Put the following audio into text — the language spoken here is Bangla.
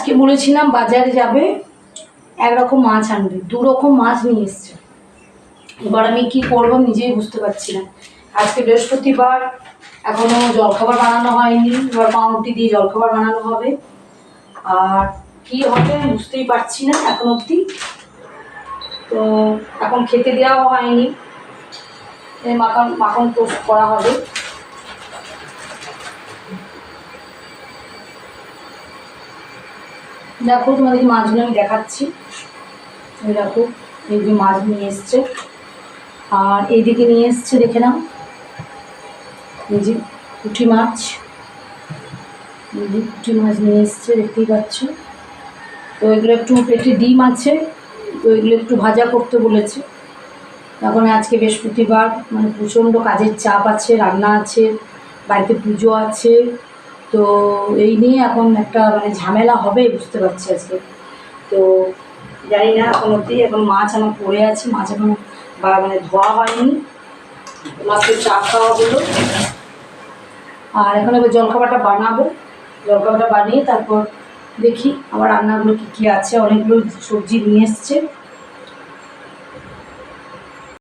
আজকে বলেছিলাম বাজারে যাবে, একরকম মাছ আনবে, দু রকম মাছ নিয়ে এসছে। এবার আমি কি করব নিজেই বুঝতে পারছি না। আজকে বৃহস্পতিবার, এখনো জলখাবার বানানো হয়নি, এবার পাউরুটি দিয়ে জলখাবার বানানো হবে। আর কি হবে আমি বুঝতেই পারছি না এখন অবধি। তো এখন খেতে দেওয়াও হয়নি, মাখন মাখন টোস্ট করা হবে। দেখো তোমাদের মাছগুলো আমি দেখাচ্ছি। এই দেখো, এই যে মাছ নিয়ে এসছে, আর এইদিকে নিয়ে এসছে, দেখে নাও, এই যে পুঁটি মাছ, এই যে পুঁটি মাছ নিয়ে এসছে, দেখতেই পাচ্ছ। তো এগুলো একটু পেটে ডিম আছে, তো এগুলো একটু ভাজা করতে বলেছে। এখন আজকে বৃহস্পতিবার, মানে প্রচণ্ড কাজের চাপ আছে, রান্না আছে, বাড়িতে পুজো আছে, তো এই নিয়ে এখন একটা মানে ঝামেলা হবে বুঝতে পারছি আজকে। তো জানি না এখন অবধি, এখন মাছ আমার পড়ে আছে, মাছ এখন মানে ধোয়া হয়নি, মাছকে চা খাওয়া হলো। আর এখন এবার জলখাবারটা বানাবো, জলখাবারটা বানিয়ে তারপর দেখি আমার রান্নাগুলো কী কী আছে। অনেকগুলো সবজি নিয়ে এসছে,